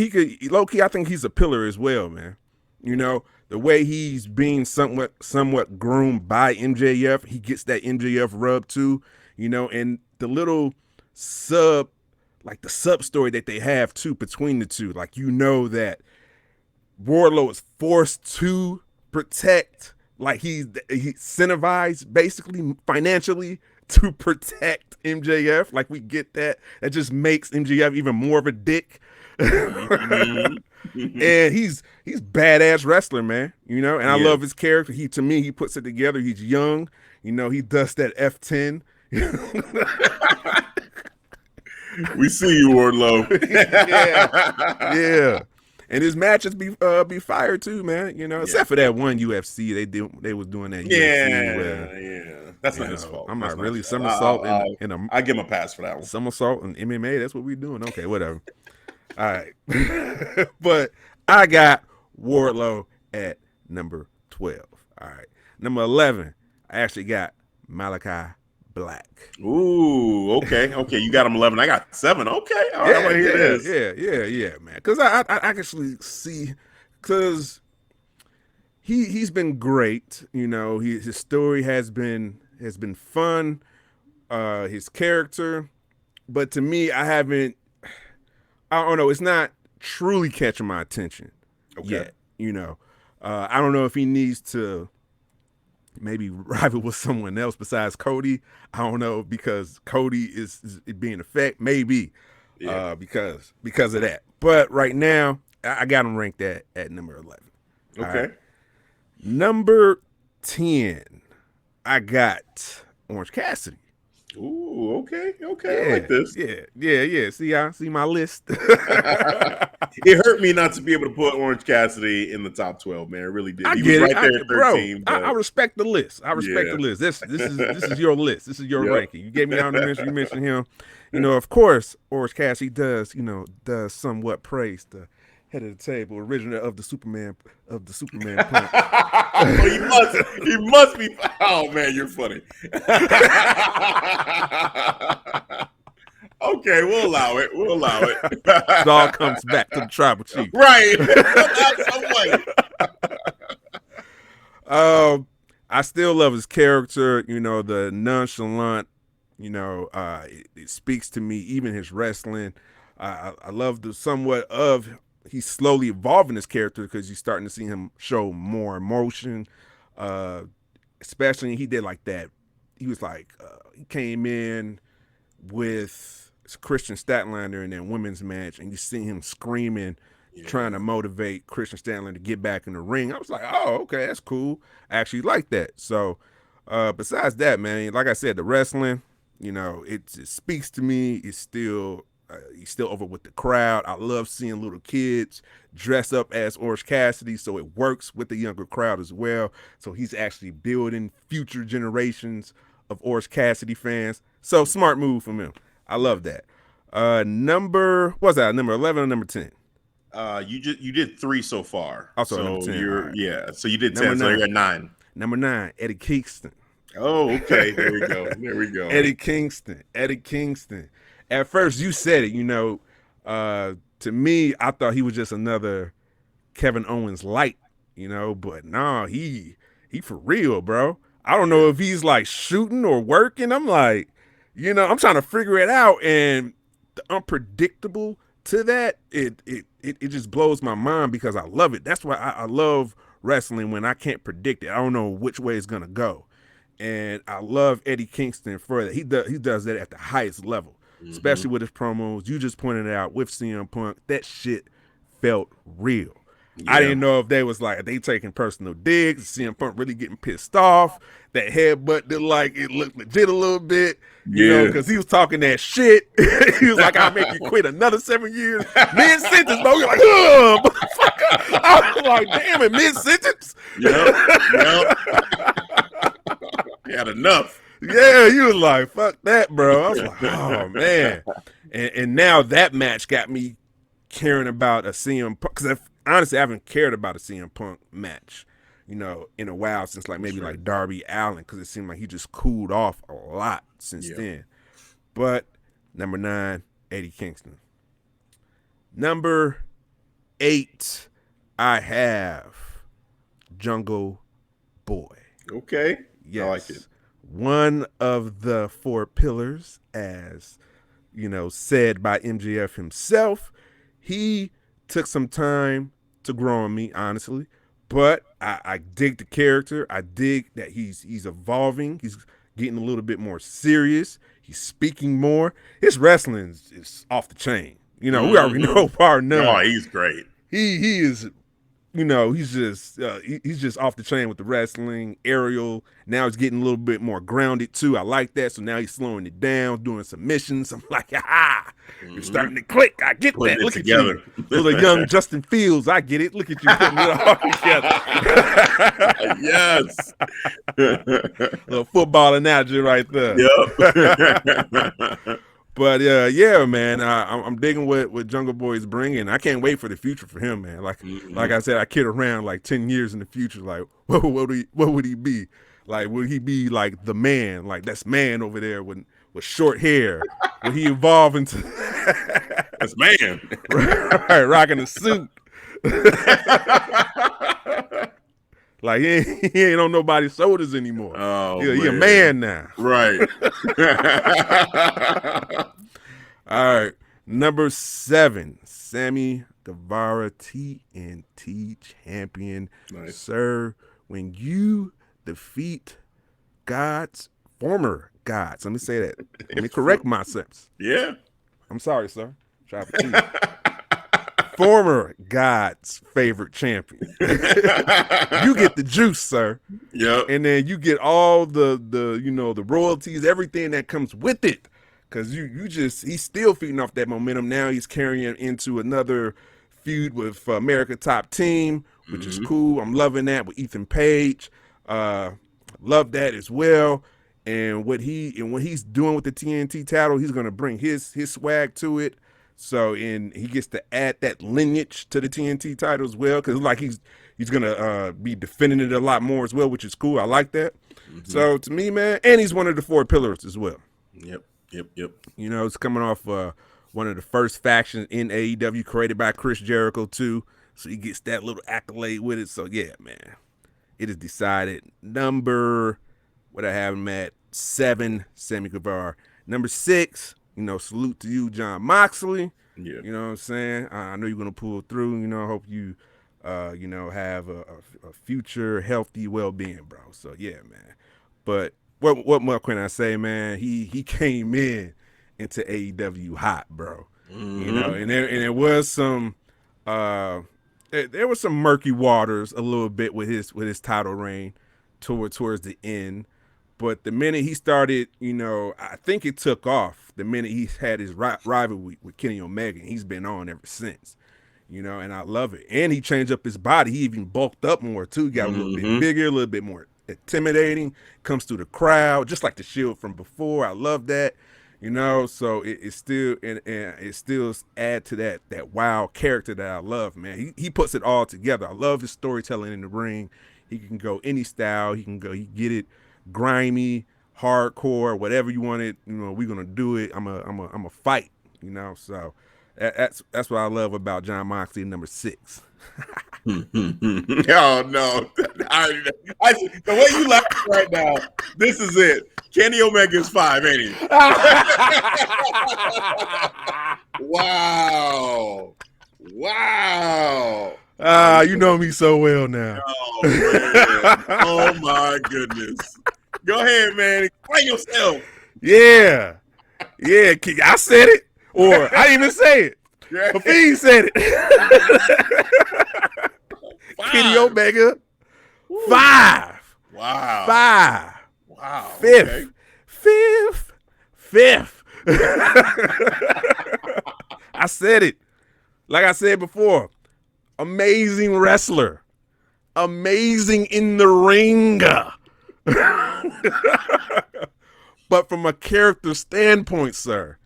he's a pillar as well, man. You know, the way he's being somewhat groomed by MJF, he gets that MJF rub too. You know, and the little sub story that they have too between the two. Like, you know that Wardlow is forced to protect, like he's incentivized basically financially to protect MJF. Like, we get that. That just makes MJF even more of a dick. And he's badass wrestler, man. You know, and I love his character. To me, he puts it together. He's young. You know, he does that F10. We see you, Wardlow. yeah. And his matches be fire too, man. You know, except for that one UFC, they was doing that. Yeah. That's not his fault. I'm not really somersault in a. I give him a pass for that one. Somersault in MMA. That's what we doing. Okay, whatever. All right, but I got Wardlow at number 12. All right, number 11. I actually got Malachi Black. Ooh, okay. You got him 11. I got 7. Okay, all right. I want to hear this. Yeah, man. Because I actually see, because he's been great. You know, his story has been fun. His character, but to me, I don't know. It's not truly catching my attention yet. You know, I don't know if he needs to maybe rival with someone else besides Cody. I don't know, because Cody is being effect, maybe because of that. But right now, I got him ranked at number 11. Okay. Right. Number 10, I got Orange Cassidy. Ooh, okay. I like this. Yeah. See my list. It hurt me not to be able to put Orange Cassidy in the top 12, man. It really did. He was right there at 13. Bro, I respect the list. The list. This is your list. This is your ranking. You gave me honorable mention. You mentioned him. You know, of course, Orange Cassidy does somewhat praise the head of the table, originator of the Superman punch. He must be. Oh man, you're funny. Okay, we'll allow it. It all comes back to the tribal chief, right? I still love his character. You know, the nonchalant. You know, it speaks to me. Even his wrestling. I love the somewhat of. He's slowly evolving his character, because you're starting to see him show more emotion. Especially he did like that. He was like he came in with Christian Statlander in that women's match, and you see him screaming, trying to motivate Christian Statlander to get back in the ring. I was like, oh, okay, that's cool. I actually like that. So besides that, man, like I said, the wrestling, you know, it speaks to me. It's still he's still over with the crowd. I love seeing little kids dress up as Orange Cassidy, so it works with the younger crowd as well. So he's actually building future generations of Orange Cassidy fans. So smart move from him. I love that. Number 11 or number 10? You did 3 so far. Also so number 10. Right. So you did 10. So you're at 9. Number 9, Eddie Kingston. Oh, okay. There we go. Eddie Kingston. At first, you said it. You know, to me, I thought he was just another Kevin Owens light. You know, but nah, he for real, bro. I don't know if he's like shooting or working. I'm like, you know, I'm trying to figure it out, and the unpredictable to that, it just blows my mind, because I love it. That's why I love wrestling, when I can't predict it. I don't know which way it's gonna go, and I love Eddie Kingston for that. He does that at the highest level, especially with his promos. You just pointed it out with CM Punk. That shit felt real. Yeah. I didn't know if they was like, they taking personal digs, CM Punk really getting pissed off. That headbutt did like, it looked legit a little bit, you know, because he was talking that shit. He was like, I'll make you quit another 7 years. Mid-sentence, bro. You're like, oh, motherfucker. I was like, damn it, mid-sentence? Yep. He had enough. Yeah, you was like, fuck that, bro. I was like, oh, man. And now that match got me caring about a CM Punk, because honestly I haven't cared about a CM Punk match, in a while, since like maybe like Darby Allin, because it seemed like he just cooled off a lot since then. But number 9, Eddie Kingston. Number 8, I have Jungle Boy. Okay. Yes. I like it. One of the 4 pillars, as said by MJF himself. He took some time to grow on me, honestly, but I dig the character. I dig that he's evolving. He's getting a little bit more serious. He's speaking more. His wrestling is off the chain. We already know bar none. Oh, he's great. He is. He's just off the chain with the wrestling. Aerial. Now he's getting a little bit more grounded too. I like that. So now he's slowing it down, doing submissions. I'm like, you're starting to click. I get Putting that. it Look together. at you, little young Justin Fields. I get it. Look at you putting it all together. Little football analogy right there. Yep. But yeah, man, I'm digging what Jungle Boy is bringing. I can't wait for the future for him, man. Like I said, I kid around like 10 years in the future. Like, what would he be? Like, would he be like the man? Like, that's man over there with short hair. Would he evolve into That's man? right, rocking a suit? Like he ain't on nobody's shoulders anymore. Oh, he a man now. Right. All right. Number 7, Sammy Guevara, TNT champion. Nice. Sir, when you defeat former gods, let me say that. Let me correct myself. Yeah. I'm sorry, sir. Former God's favorite champion. You get the juice, sir. Yep. And then you get all the royalties, everything that comes with it. Cause he's still feeding off that momentum. Now he's carrying into another feud with America Top Team, which is cool. I'm loving that with Ethan Page. Love that as well. And what he's doing with the TNT title, he's gonna bring his swag to it. So, and he gets to add that lineage to the TNT title as well, because like he's gonna be defending it a lot more as well, which is cool. I like that. So to me, man, and he's one of the 4 pillars as well. Yep. It's coming off one of the first factions in AEW, created by Chris Jericho too. So he gets that little accolade with it. So yeah, man, it is decided. Number, what I have him at, 7, Sammy Guevara. Number 6. Salute to you, John Moxley. Yeah. You know what I'm saying? I know you're going to pull through. I hope you, have a future healthy well-being, bro. So, yeah, man. But what more can I say, man? He came into AEW hot, bro. And there was some there was some murky waters a little bit with his title reign towards the end. But the minute he started, I think it took off the minute he had his rivalry with Kenny Omega, and he's been on ever since, and I love it. And he changed up his body. He even bulked up more, too. He got a little bit bigger, a little bit more intimidating, comes through the crowd, just like the Shield from before. I love that, so it still, and it still add to that wild character that I love, man. He puts it all together. I love his storytelling in the ring. He can go any style. He get it grimy, hardcore, whatever you want it, we're gonna do it. I'm a fight, so that's what I love about John Moxley, number 6. Oh no. The way you laugh right now, this is it. Kenny Omega is 5, ain't he? Wow. You know me so well now. Oh, man. Oh my goodness. Go ahead, man. Explain yourself. Yeah. I said it, or I didn't even say it. Hafeez said it. Kenny Omega, 5. Wow. 5. Wow. 5th. Okay. 5th. I said it. Like I said before, amazing wrestler. Amazing in the ring. But from a character standpoint, sir,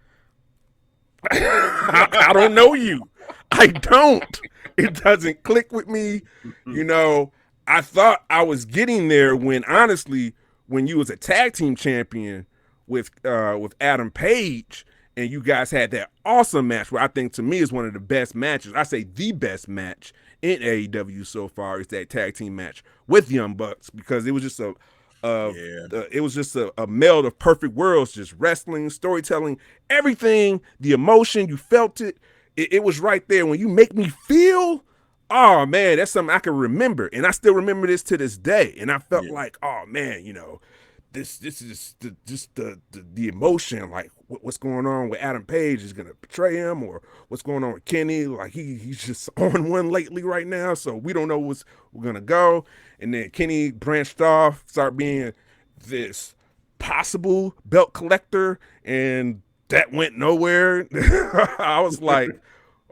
I don't know you. I don't. It doesn't click with me. You know, I thought I was getting there when honestly, when you was a tag team champion with Adam Page and you guys had that awesome match where I think to me is one of the best matches. I say the best match in AEW so far is that tag team match with Young Bucks because it was just a meld of perfect worlds, just wrestling, storytelling, everything, the emotion, you felt it. It was right there. When you make me feel, oh man, that's something I can remember. And I still remember this to this day. And I felt like, oh man, you know, this is the emotion, like what's going on with Adam Page is gonna betray him, or what's going on with Kenny, like he's just on one lately right now, so we don't know what's we're gonna go. And then Kenny branched off, started being this possible belt collector, and that went nowhere. I was like,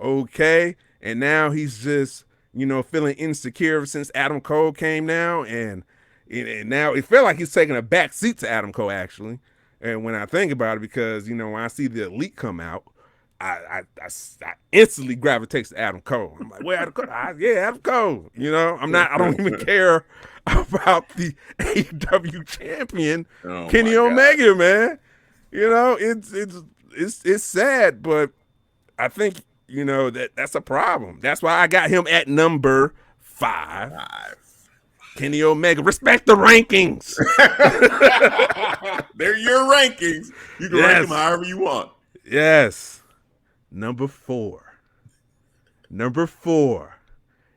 okay. And now he's just, you know, feeling insecure since Adam Cole came now, and now it felt like he's taking a back seat to Adam Cole, actually. And when I think about it, because, you know, when I see the Elite come out, I instantly gravitate to Adam Cole. I'm like, where Adam Cole? Adam Cole. You know, I don't even care about the AEW champion, Kenny Omega, man. You know, it's sad, but I think, you know, that's a problem. That's why I got him at number 5. Kenny Omega, respect the rankings. They're your rankings. You can rank them however you want. Yes. Number 4.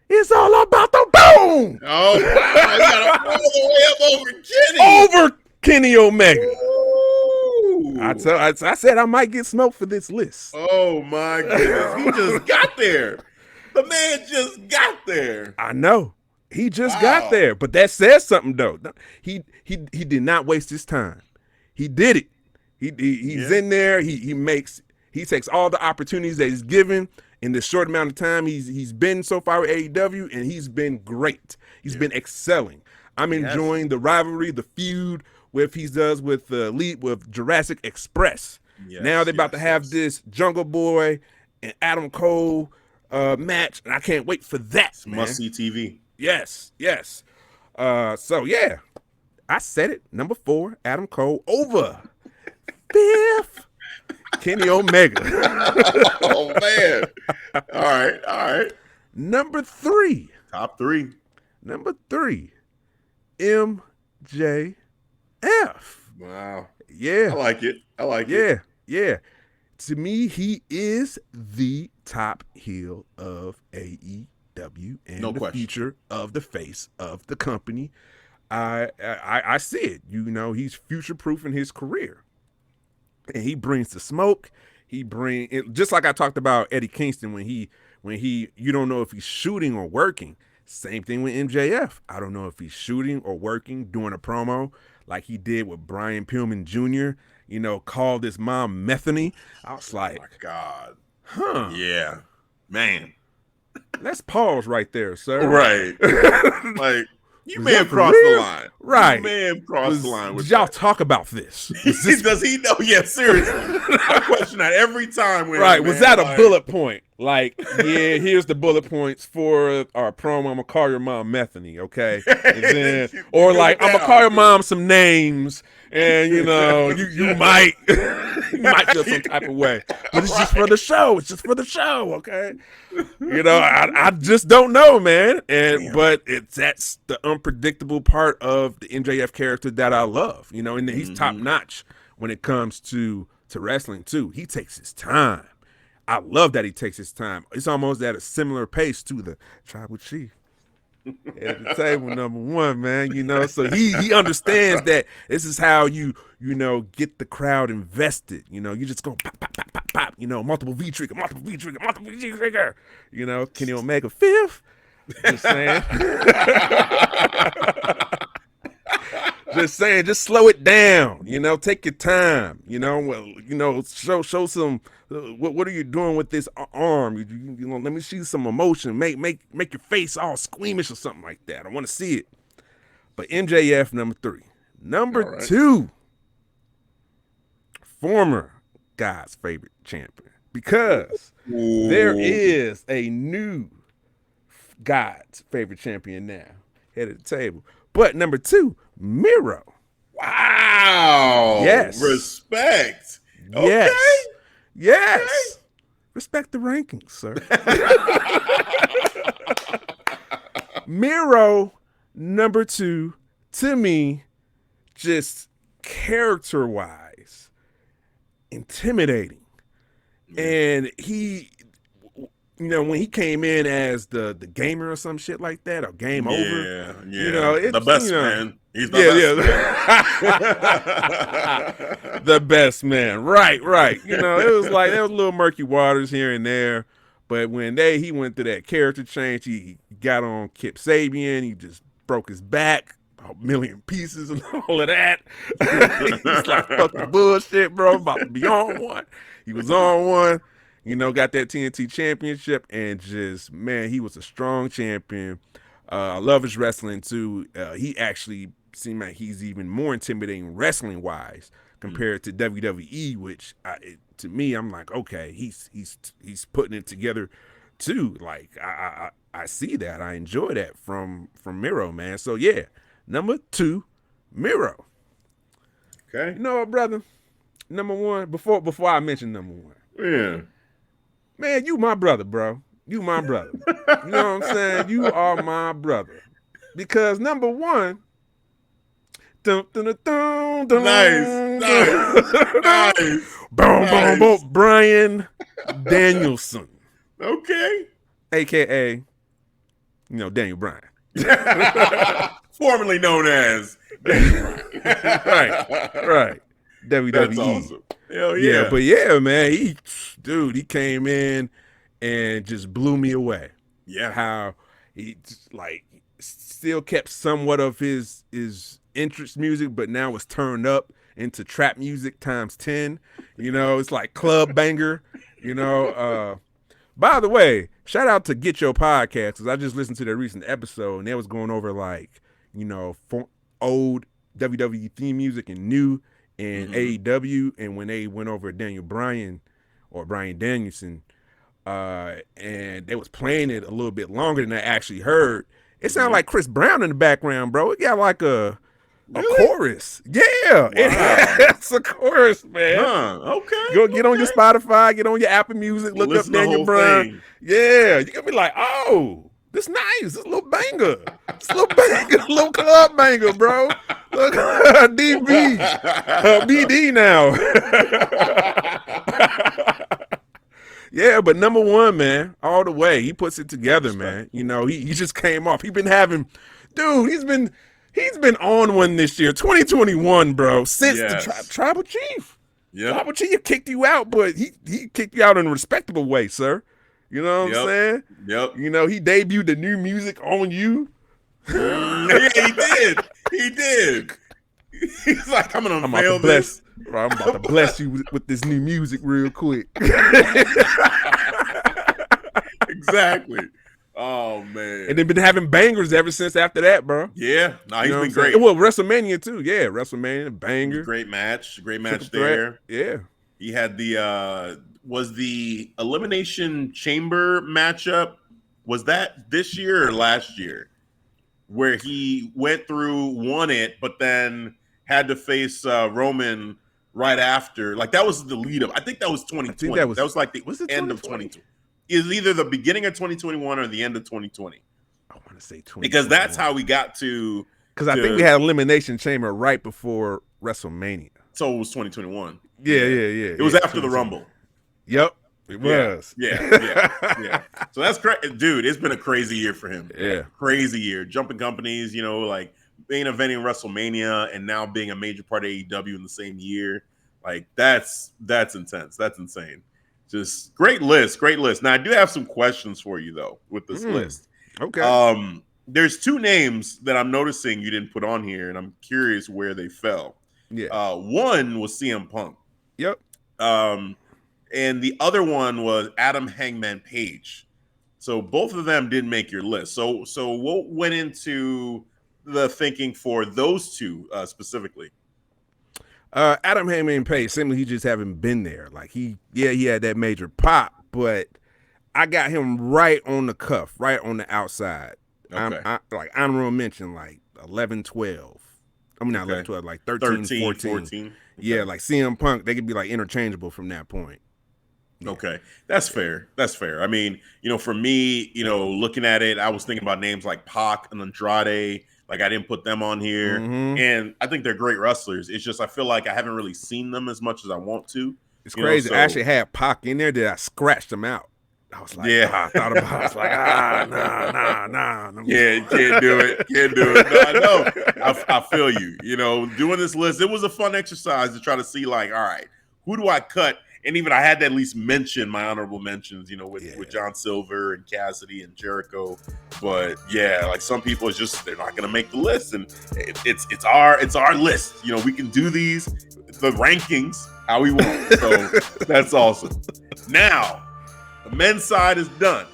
It's all about the boom. Oh, wow. You got to all the way up over Kenny. Over Kenny Omega. Ooh. I said I might get smoked for this list. Oh, my goodness. He just got there. The man just got there. I know. He just got there, but that says something though. He did not waste his time. He did it. He's in there. He takes all the opportunities that he's given in the short amount of time he's been so far with AEW, and he's been great. He's been excelling. I'm enjoying the rivalry, the feud with he does with the Elite with Jurassic Express. Now they're about to have this Jungle Boy and Adam Cole match, and I can't wait for that. It's must-see TV. Yes. So yeah, I said it. Number 4, Adam Cole over 5th, Kenny Omega. Oh man! All right. Number 3, top 3. Number 3, MJF. Wow. Yeah, I like it. Yeah. To me, he is the top heel of AEW. And no the question. future of the face of the company. I see it. You know, he's future-proofing his career. And he brings the smoke. He brings it, just like I talked about Eddie Kingston when he you don't know if he's shooting or working. Same thing with MJF. I don't know if he's shooting or working, doing a promo like he did with Brian Pillman Jr., you know, called his mom Methany. I was like, oh my God. Huh. Yeah. Man. Let's pause right there, sir. Right. Like, you may have crossed the line. Right. You may have crossed the line with y'all talk about this. Does he know? Yeah, seriously. I question that every time. Right. Was that a bullet point? Like, yeah, here's the bullet points for our promo. I'm going to call your mom Methany, okay? And then, or like, I'm going to call your mom some names, and, you know, you might feel some type of way. But it's just for the show. It's just for the show, okay? You know, I just don't know, man. But that's the unpredictable part of the MJF character that I love, you know, and he's top notch when it comes to wrestling too. He takes his time. I love that he takes his time. It's almost at a similar pace to the Tribal Chief at the table, number 1, man. You know, so he understands that this is how you get the crowd invested. You know, you just go pop, pop, pop, pop, pop. You know, multiple V trigger. You know, Kenny Omega 5th. Just saying. Just saying, just slow it down. You know, take your time. You know, well, you know, show some. What are you doing with this arm? You know, let me see some emotion. Make your face all squeamish or something like that. I want to see it. But MJF number 3, number 2, former God's favorite champion, because there Ooh. is a new God's favorite champion now, head of the table. But number 2, Miro. Wow. Yes. Respect. Yes. Okay. Yes. Respect the rankings, sir. Miro, number 2, to me, just character-wise, intimidating. And he, when he came in as the gamer or some shit like that, or game over, Yeah. it's the best man. He's the best man. the best man. Right. It was like there was little murky waters here and there, but when he went through that character change, he got on Kip Sabian, he just broke his back. A million pieces and all of that. He's like, fuck the bullshit, bro. I'm about to be on one. He was on one, got that TNT championship, and just, man, he was a strong champion. I love his wrestling too. He actually seemed like he's even more intimidating wrestling wise compared to WWE, which to me, I'm like, okay, he's putting it together too. Like I see that. I enjoy that from Miro, man. So yeah. Number 2, Miro. Okay. You know what, brother? Number 1, before I mention number 1. Yeah. Man, you my brother, bro. You my brother. You know what I'm saying? You are my brother. Because number 1, dun, dun, dun, dun, dun, nice. Boom, Brian Danielson. Okay. AKA, Daniel Bryan. Formerly known as right. WWE. That's awesome. Hell yeah. But yeah, man, he came in and just blew me away. Yeah. How he still kept somewhat of his interest music, but now it's turned up into trap music times 10. It's like club banger. By the way, shout out to Get Your Podcast, because I just listened to their recent episode and they was going over old WWE theme music and new and AEW, and when they went over Daniel Bryan or Brian Danielson, and they was playing it a little bit longer than I actually heard, it sounded like Chris Brown in the background, bro. It got like a chorus. Yeah. Wow. It's a chorus, man. Huh. Okay. Go get on your Spotify, get on your Apple Music, look up Daniel Bryan. Yeah. You're going to be like, oh, this nice. This a little banger. It's a little banger, a little club banger, bro. Look, DB. BD now. Yeah, but number 1, man, all the way. He puts it together, man. He just came off. He's been on one this year, 2021, bro, since the Tribal Chief. Yeah. Tribal Chief kicked you out, but he kicked you out in a respectable way, sir. You know what I'm saying? Yep. He debuted the new music on you. Yeah, he did. He's like, I'm about to bless you with this new music real quick. Exactly. Oh man. And they've been having bangers ever since after that, bro. Yeah. No, he's been great. Well, WrestleMania too. Yeah, WrestleMania, banger. Great match there. Yeah. He had was the Elimination Chamber matchup, was that this year or last year? Where he went through, won it, but then had to face Roman right after. Like that was the lead up. I think that was 2020. That was like the end of 2020. Is either the beginning of 2021 or the end of 2020. I want to say 2020. Because that's how we got to. Because I think we had Elimination Chamber right before WrestleMania. So it was 2021. Yeah. It was after the Rumble. Yep, it was. Yeah. So that's crazy. Dude, it's been a crazy year for him. Yeah. Crazy year. Jumping companies, like being eventing WrestleMania and now being a major part of AEW in the same year. Like that's intense. That's insane. Just great list. Now I do have some questions for you though with this list. Okay. There's 2 names that I'm noticing you didn't put on here, and I'm curious where they fell. Yeah. One was CM Punk. Yep. And the other one was Adam Hangman Page. So both of them didn't make your list. So what went into the thinking for those 2 specifically? Adam Heyman Page, simply he just haven't been there. Like he had that major pop, but I got him right on the cuff, right on the outside. Okay. Like honorable mention, like 11, 12. I mean, not 11, 12, like 13, 14. Okay. Yeah, like CM Punk, they could be like interchangeable from that point. Yeah. Okay, that's fair. That's fair. I mean, for me, looking at it, I was thinking about names like Pac and Andrade. Like I didn't put them on here, and I think they're great wrestlers. It's just I feel like I haven't really seen them as much as I want to. It's crazy. I actually had Pac in there that I scratched him out. I was like, yeah, I thought about it. I was like, nah. Yeah, can't do it. No, I know. I feel you. Doing this list, it was a fun exercise to try to see, like, all right, who do I cut? And even I had to at least mention my honorable mentions, with John Silver and Cassidy and Jericho. But yeah, like some people, it's just they're not going to make the list, and it's our list. We can do the rankings how we want. So that's awesome. Now, the men's side is done.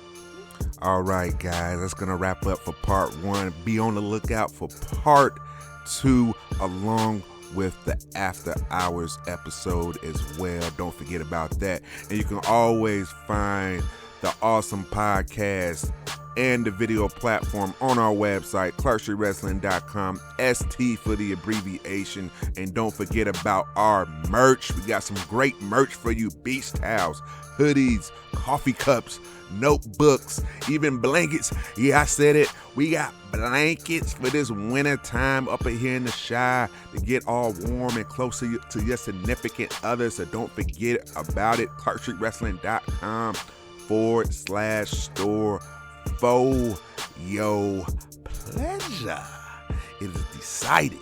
All right, guys, that's going to wrap up for part 1. Be on the lookout for part 2 along with the After Hours episode as well. Don't forget about that. And you can always find the awesome podcast and the video platform on our website, ClarkStreetWrestling.com, ST for the abbreviation. And don't forget about our merch. We got some great merch for you. Beach towels, hoodies, coffee cups, notebooks, even blankets. Yeah, I said it. We got blankets for this winter time up in here in the Shire to get all warm and closer to your significant other. So don't forget about it. ClarkStreetWrestling.com/store for your pleasure. It is decided.